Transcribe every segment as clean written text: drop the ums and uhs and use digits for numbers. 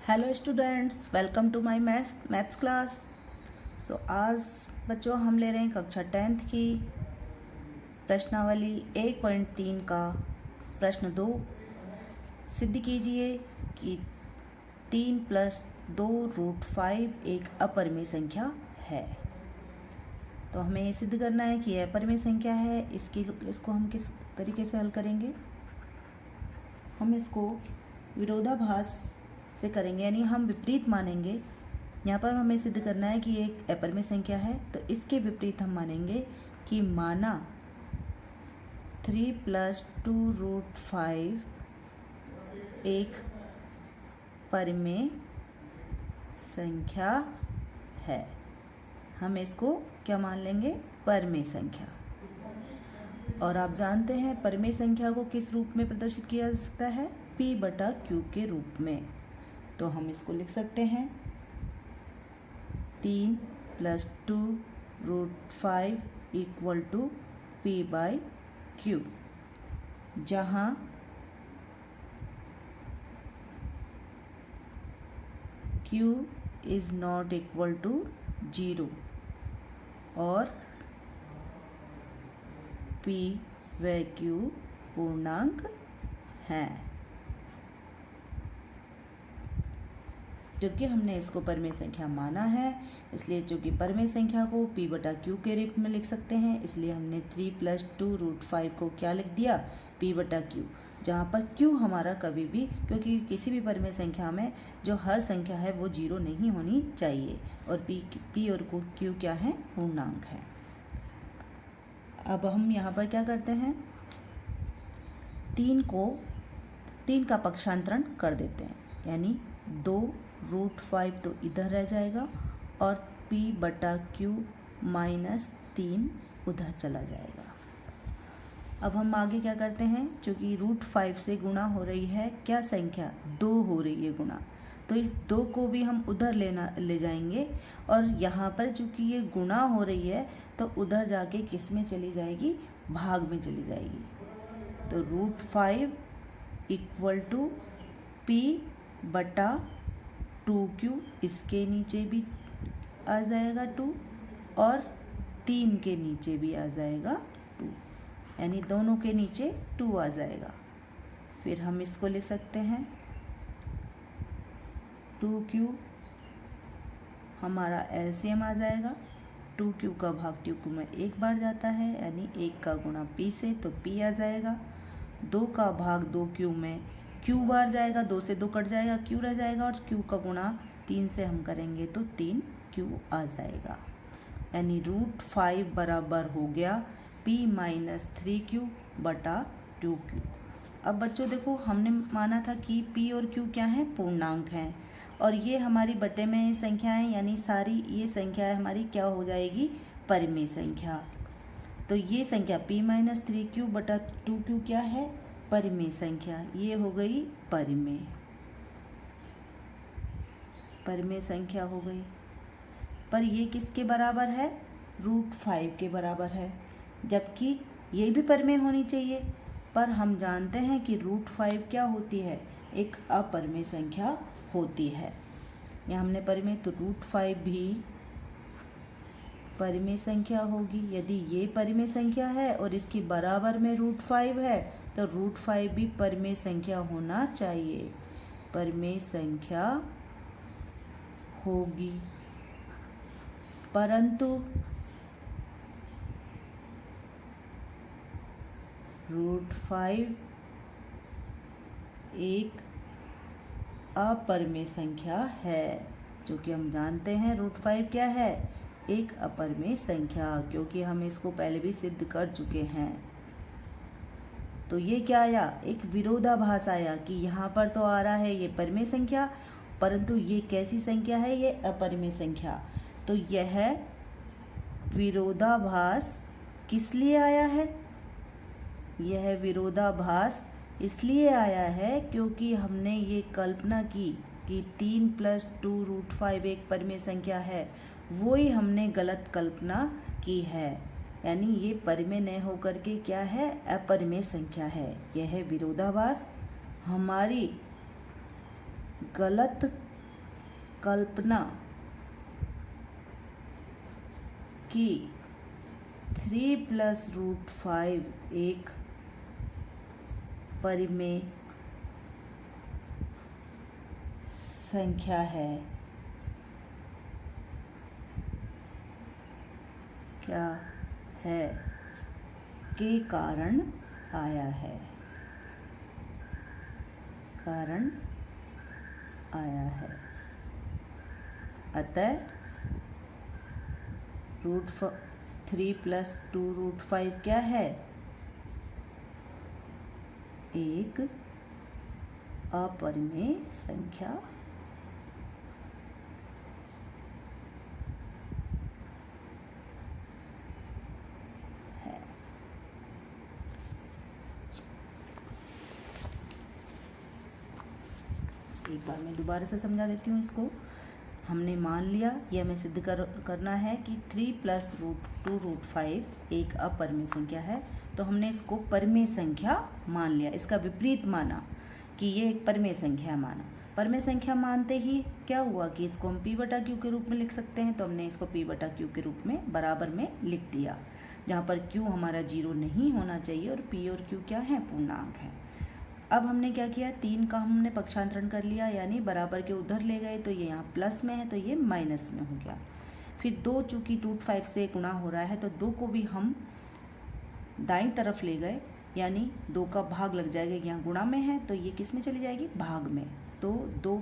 Hello students, welcome to my maths class. आज बच्चों हम ले रहे हैं कक्षा 10th की प्रश्नावली 1.3 का प्रश्न 2। सिद्ध कीजिए कि 3 + 2√5 एक अपरिमेय संख्या है। तो हमें ये सिद्ध करना है कि यह अपरिमेय संख्या है। इसको हम किस तरीके से हल करेंगे? हम इसको विरोधाभास से करेंगे, यानी हम विपरीत मानेंगे। यहाँ पर हमें सिद्ध करना है कि ये एक अपरिमेय संख्या है, तो इसके विपरीत हम मानेंगे कि माना 3 + 2√5 एक परिमेय संख्या है। हम इसको क्या मान लेंगे? परिमेय संख्या। और आप जानते हैं परिमेय संख्या को किस रूप में प्रदर्शित किया जा सकता है? P/Q के रूप में। तो हम इसको लिख सकते हैं 3 + 2√5 = P/Q, जहाँ Q is not equal to 0 और P व Q पूर्णांक हैं। क्योंकि हमने इसको परिमेय संख्या माना है, इसलिए चूंकि परिमेय संख्या को P/Q के रूप में लिख सकते हैं, इसलिए हमने 3 + 2√5 को क्या लिख दिया? P/Q, जहाँ पर Q हमारा कभी भी, क्योंकि किसी भी परिमेय संख्या में जो हर संख्या है वो 0 नहीं होनी चाहिए, और P और Q क्या है? पूर्णांक है। अब हम यहाँ पर क्या करते हैं? 3 का पक्षांतरण कर देते हैं, यानी 2√5 तो इधर रह जाएगा और P/Q -3 उधर चला जाएगा। अब हम आगे क्या करते हैं? क्योंकि √5 से गुणा हो रही है क्या संख्या? 2 हो रही है गुणा, तो इस 2 को भी हम उधर ले जाएंगे, और यहाँ पर चूंकि ये गुणा हो रही है तो उधर जाके किस में चली जाएगी? भाग में चली जाएगी। तो √5 = P/2Q, इसके नीचे भी आ जाएगा 2 और 3 के नीचे भी आ जाएगा 2, यानी दोनों के नीचे 2 आ जाएगा। फिर हम इसको ले सकते हैं 2Q, हमारा एलसीएम आ जाएगा। 2Q का भाग 2Q में एक बार जाता है, यानी 1 का गुणा P से, तो P आ जाएगा। 2 का भाग 2Q में Q बार जाएगा, 2 से 2 कट जाएगा, Q रह जाएगा, और Q का गुणा 3 से हम करेंगे तो 3Q आ जाएगा। यानी √5 बराबर हो गया P - 3Q/2Q। अब बच्चों देखो, हमने माना था कि P और Q क्या है? पूर्णांक हैं, और ये हमारी बटे में संख्याएं, यानी सारी ये संख्याएं हमारी क्या हो जाएगी? परिमेय संख्या। तो ये संख्या P - 3Q/2Q क्या है? परिमेय संख्या। ये हो गई परिमेय संख्या हो गई। पर ये किसके बराबर है? √5 के बराबर है, जबकि ये भी परिमेय होनी चाहिए, पर हम जानते हैं कि √5 क्या होती है? एक अपरिमेय संख्या होती है। यहाँ हमने परिमेय, तो √5 भी परिमेय संख्या होगी। यदि ये परिमेय संख्या है और इसकी बराबर में √5 है, तो √5 भी परिमेय संख्या होना चाहिए, परिमेय संख्या होगी। परंतु √5 एक अपरिमेय संख्या है, जो कि हम जानते हैं √5 क्या है? एक अपरिमेय संख्या, क्योंकि हम इसको पहले भी सिद्ध कर चुके हैं। तो ये क्या आया? एक विरोधाभास आया कि यहाँ पर तो आ रहा है ये परिमेय संख्या, परंतु ये कैसी संख्या है? ये अपरिमेय संख्या। तो यह विरोधाभास किस लिए आया है? यह विरोधाभास इसलिए आया है क्योंकि हमने ये कल्पना की कि 3 + 2√5 एक परिमेय संख्या है, वो ही हमने गलत कल्पना की है, यानी ये परिमेय न होकर के क्या है? अपरिमेय संख्या है। यह विरोधाभास हमारी गलत कल्पना कि 3 + √5 एक परिमेय संख्या है, क्या है, के कारण आया है, कारण आया है। अतः 3 + 2√5 क्या है? एक अपरिमेय संख्या है। एक बार मैं दोबारा से समझा देती हूँ इसको। हमने मान लिया, यह हमें सिद्ध करना है कि 3 + 2√5 एक अपरिमेय संख्या है, तो हमने इसको परिमेय संख्या मान लिया। इसका विपरीत माना कि ये एक परिमेय संख्या माना। परिमेय संख्या मानते ही क्या हुआ कि इसको हम p/q के रूप में लिख सकते हैं, तो हमने इसको p/q के रूप में बराबर में लिख दिया, जहाँ पर q हमारा 0 नहीं होना चाहिए और p और q क्या है? पूर्णांक है। अब हमने क्या किया, 3 का हमने पक्षांतरण कर लिया, यानी बराबर के उधर ले गए, तो ये यहाँ प्लस में है तो ये माइनस में हो गया। फिर 2 चूँकि √5 से गुणा हो रहा है तो 2 को भी हम दाईं तरफ ले गए, यानी 2 का भाग लग जाएगा, यहाँ गुणा में है तो ये किस में चली जाएगी? भाग में। तो 2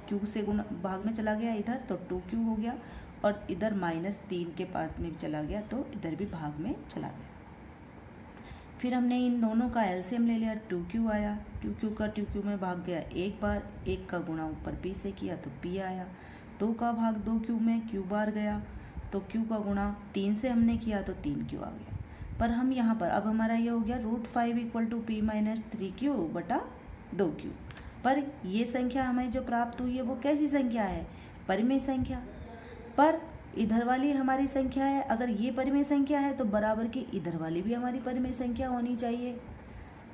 q से गुणा भाग में चला गया इधर, तो 2q हो गया, और इधर -3 के पास में चला गया तो इधर भी भाग में चला गया। फिर हमने इन दोनों का एलसीएम ले लिया, 2q आया, 2q का 2q में भाग गया एक बार, 1 का गुणा ऊपर p से किया तो p आया, 2 का भाग 2q में q बार गया, तो q का गुणा 3 से हमने किया तो 3q आ गया। पर हम यहाँ पर अब हमारा ये हो गया √5 = p - 3q/2q। पर ये संख्या हमें जो प्राप्त हुई है वो कैसी संख्या है? परिमेय संख्या। पर इधर वाली हमारी संख्या है, अगर ये परिमेय संख्या है तो बराबर की इधर वाली भी हमारी परिमेय संख्या होनी चाहिए,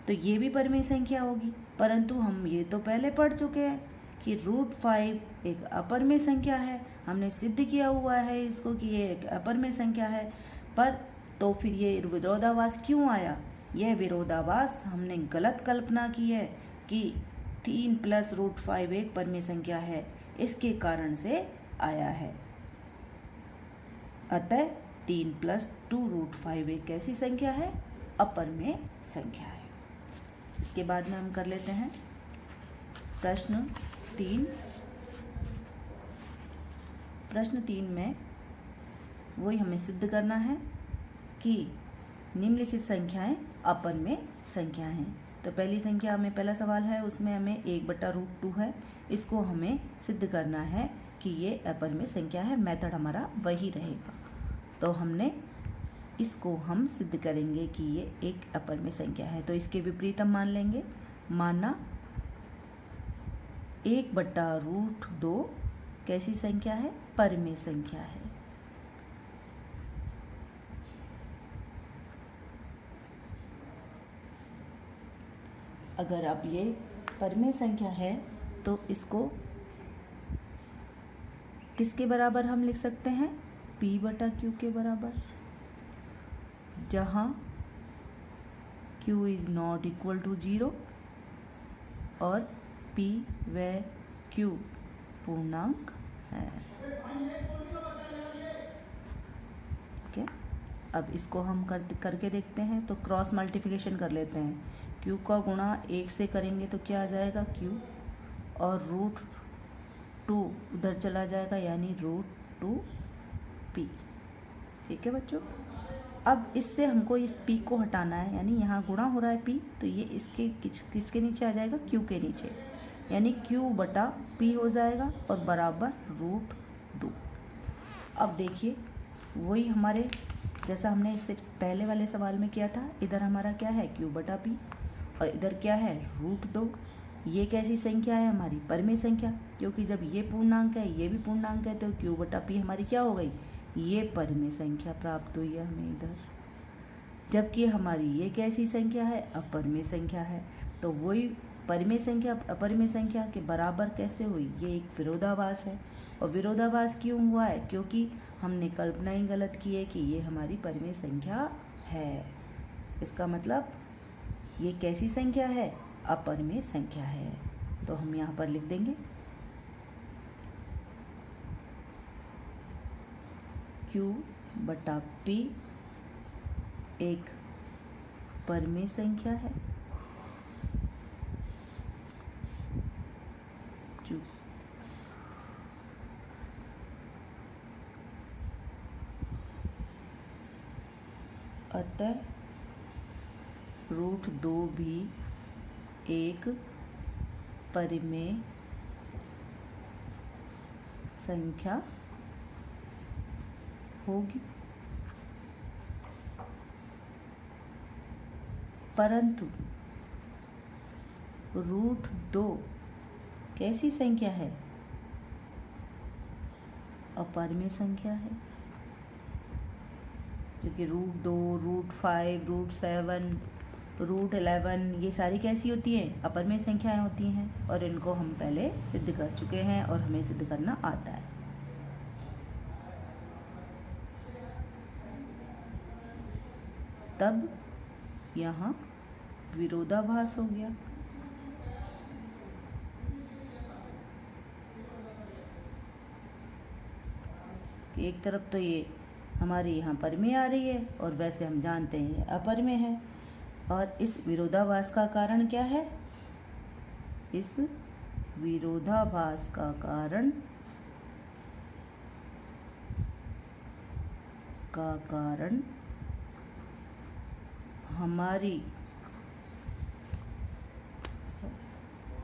तो ये भी परिमेय संख्या होगी। परंतु हम ये तो पहले पढ़ चुके हैं कि √5 एक अपरिमेय संख्या है, हमने सिद्ध किया हुआ है इसको कि ये एक अपरिमेय संख्या है। पर तो फिर ये विरोधाभास क्यों आया? यह विरोधाभास हमने गलत कल्पना की है कि 3 + √5 एक परिमेय संख्या है, इसके कारण से आया है। अतः 3 + 2√5 एक कैसी संख्या है? अपरिमेय संख्या है। इसके बाद में हम कर लेते हैं प्रश्न 3। प्रश्न 3 में वही हमें सिद्ध करना है कि निम्नलिखित संख्याएं अपरिमेय संख्या हैं। तो पहली संख्या में पहला सवाल है, उसमें हमें 1/√2 है, इसको हमें सिद्ध करना है कि ये अपरिमेय संख्या है। मेथड हमारा वही रहेगा, तो हमने इसको हम सिद्ध करेंगे कि ये एक अपरिमेय संख्या है। तो इसके विपरीत हम मान लेंगे, माना 1/√2 कैसी संख्या है? परिमेय संख्या है। अगर अब ये परिमेय संख्या है तो इसको किसके बराबर हम लिख सकते हैं? p/q के बराबर, जहाँ q ≠ 0 और p व q पूर्णांक है। ठीक है, अब इसको हम करके देखते हैं। तो क्रॉस मल्टीप्लिकेशन कर लेते हैं। q का गुणा 1 से करेंगे तो क्या आ जाएगा? q, और √2 उधर चला जाएगा, यानी √2p। ठीक है बच्चों, अब इससे हमको इस p को हटाना है, यानी यहाँ गुणा हो रहा है p, तो ये इसके किसके नीचे आ जाएगा? q के नीचे, यानी q/p हो जाएगा और बराबर √2। अब देखिए वही हमारे जैसा हमने इससे पहले वाले सवाल में किया था, इधर हमारा क्या है? q/p, और इधर क्या है? √2। ये कैसी संख्या है? हमारी परिमेय संख्या, क्योंकि जब ये पूर्णांक है ये भी पूर्णांक है, तो q/p हमारी क्या हो गई? ये परिमेय संख्या प्राप्त हुई है हमें इधर। जबकि हमारी ये कैसी संख्या है? अपरिमेय संख्या है। तो वही परिमेय संख्या अपरिमेय संख्या के बराबर कैसे हुई, ये एक विरोधाभास है। और विरोधाभास क्यों हुआ है, क्योंकि हमने कल्पना ही गलत की है कि ये हमारी परिमेय संख्या है। इसका मतलब ये कैसी संख्या है, अपरिमेय संख्या है। तो हम यहाँ पर लिख देंगे Q/P एक परिमेय संख्या है जो अतः √2 भी एक परिमेय संख्या होगी। परंतु √2 कैसी संख्या है, अपरिमेय संख्या है, क्योंकि √2, √5, √7, √11 ये सारी कैसी होती हैं, अपरिमेय संख्याएं होती हैं। और इनको हम पहले सिद्ध कर चुके हैं और हमें सिद्ध करना आता है। तब यहाँ विरोधाभास हो गया। कि एक तरफ तो ये हमारी यहाँ परिमेय आ रही है और वैसे हम जानते हैं ये अपरिमेय है। और इस विरोधाभास का कारण क्या है, इस विरोधाभास का कारण हमारी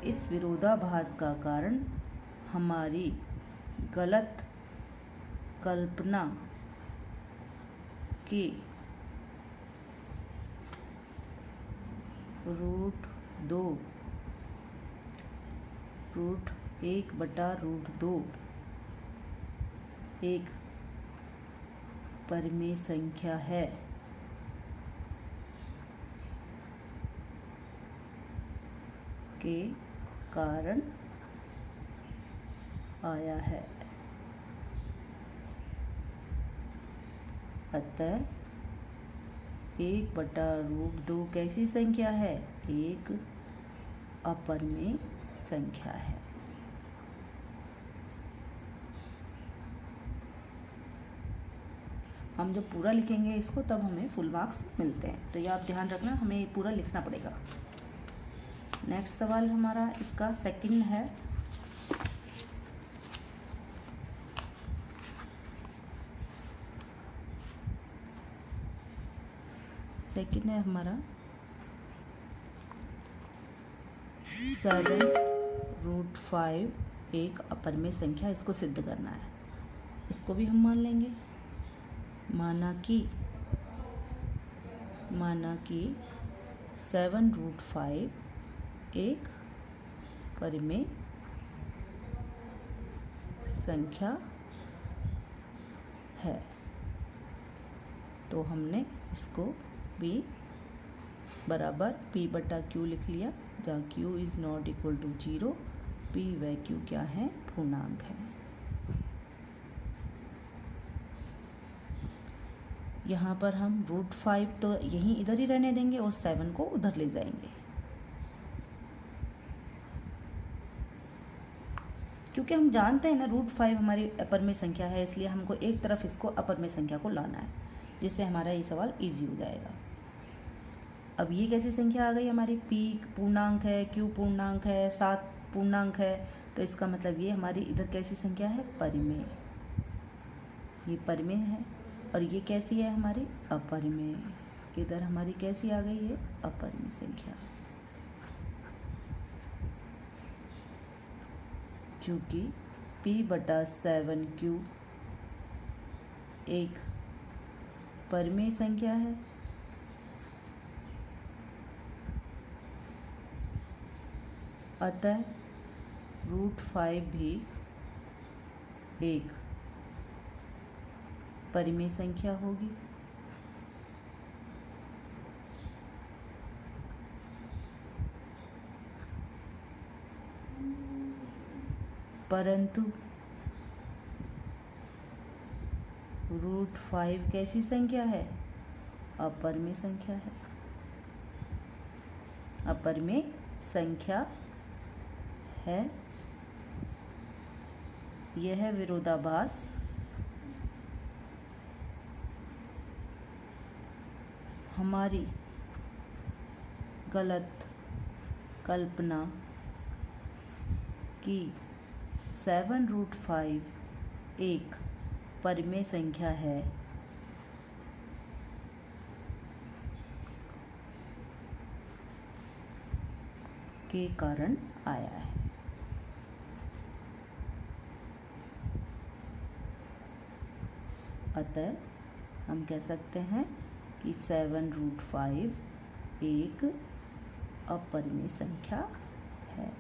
इस विरोधाभास का कारण हमारी गलत कल्पना कि √1/√2 एक परिमेय संख्या है के कारण आया है। अतः 1/√2 कैसी संख्या है, एक अपरिमेय संख्या है। हम जब पूरा लिखेंगे इसको तब हमें फुल मार्क्स मिलते हैं, तो ये आप ध्यान रखना, हमें ये पूरा लिखना पड़ेगा। नेक्स्ट सवाल हमारा इसका सेकंड है। सेकंड है हमारा 7√5 एक अपरिमेय संख्या, इसको सिद्ध करना है। इसको भी हम मान लेंगे। माना कि 7√5 एक परिमेय संख्या है, तो हमने इसको b बराबर P/Q लिख लिया, जहाँ Q is not equal to 0, P व Q क्या है, पूर्णांक है। यहाँ पर हम √5 तो यहीं इधर ही रहने देंगे और 7 को उधर ले जाएंगे, क्योंकि हम जानते हैं ना √5 हमारी अपरिमेय संख्या है, इसलिए हमको एक तरफ इसको अपरिमेय संख्या को लाना है, जिससे हमारा ये सवाल इजी हो जाएगा। अब ये कैसी संख्या आ गई हमारी, P पूर्णांक है, Q पूर्णांक है, 7 पूर्णांक है, तो इसका मतलब ये हमारी इधर कैसी संख्या है, परिमेय। ये परिमेय है और ये कैसी है हमारी, अपरिमेय। इधर हमारी कैसी आ गई है, अपरिमेय संख्या। चूँकि P/7Q एक परिमेय संख्या है, अतः √5 भी एक परिमेय संख्या होगी। परंतु √5 कैसी संख्या है? अपरिमेय संख्या है। अपरिमेय संख्या है। यह विरोधाभास हमारी गलत कल्पना कि 7√5 एक परिमेय संख्या है के कारण आया है। अतः हम कह सकते हैं कि 7√5 एक अपरिमेय संख्या है।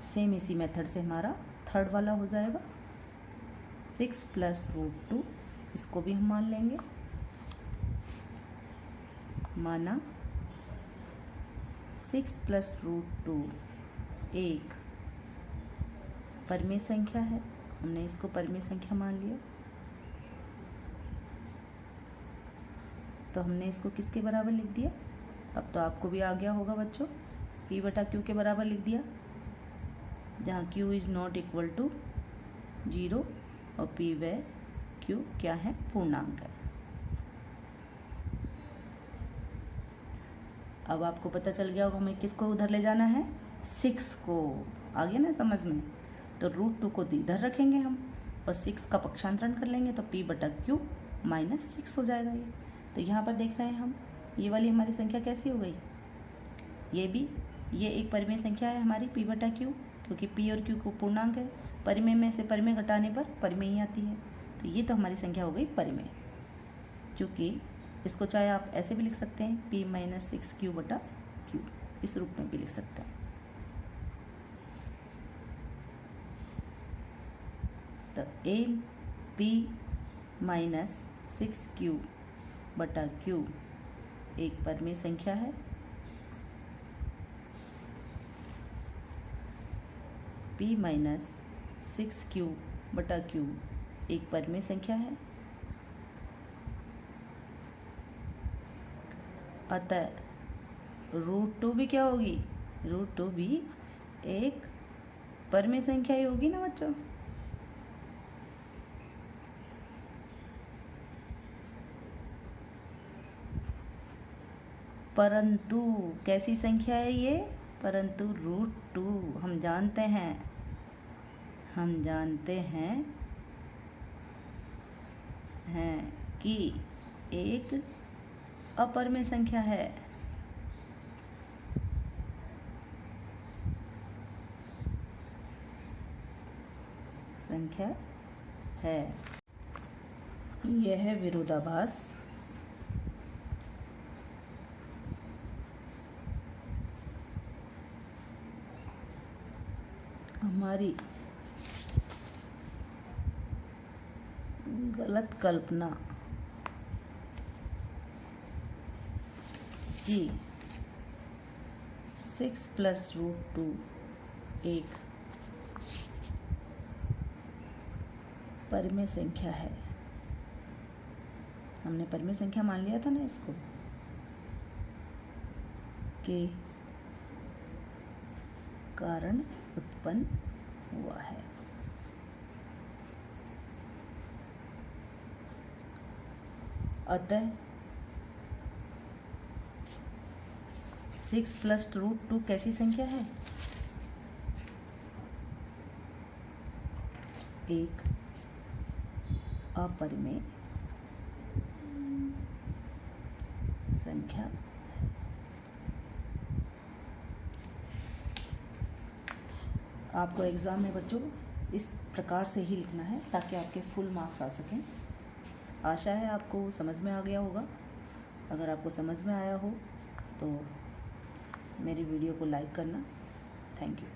सेम इसी मेथड से हमारा थर्ड वाला हो जाएगा। 6 + √2, इसको भी हम मान लेंगे। माना 6 + √2 एक परिमेय संख्या है, हमने इसको परिमेय संख्या मान लिया। तो हमने इसको किसके बराबर लिख दिया? अब तो आपको भी आ गया होगा बच्चों, P/Q के बराबर लिख दिया, जहाँ Q is not equal to 0 और P/Q क्या है? पूर्णांक है। अब आपको पता चल गया होगा हमें किसको उधर ले जाना है? 6 को। आ गया ना समझ में? तो √2 को इधर रखेंगे हम और 6 का पक्षांतरण कर लेंगे तो P/Q -6 हो जाएगा ये। तो यहाँ पर देख रहे हैं हम, ये वाली हमारी संख्या कैसी हो गई? ये एक परिमेय संख्या है हमारी P/Q, क्योंकि P और Q को पूर्णांक है। परिमेय में से परिमेय घटाने पर परिमेय ही आती है। तो ये तो हमारी संख्या हो गई परिमेय। चूँकि इसको चाहे आप ऐसे भी लिख सकते हैं, P - 6Q/Q, इस रूप में भी लिख सकते हैं। तो P - 6Q/Q एक परिमेय संख्या है। P - 6Q/Q एक परिमेय संख्या है। अतः √2 भी क्या होगी? √2 भी एक परिमेय संख्या ही होगी ना बच्चों। परंतु कैसी संख्या है ये? परंतु √2 हम जानते हैं कि एक अपरिमेय संख्या है। यह विरोधाभास हमारी गलत कल्पना कि 6 + √2 एक परिमेय संख्या है। हमने परिमेय संख्या मान लिया था ना इसको, के कारण उत्पन्न हुआ है। अतः 6 + √2 कैसी संख्या है? एक अपरिमेय संख्या। आपको एग्ज़ाम में बच्चों इस प्रकार से ही लिखना है ताकि आपके फुल मार्क्स आ सकें। आशा है आपको समझ में आ गया होगा। अगर आपको समझ में आया हो तो मेरी वीडियो को लाइक करना। Thank you.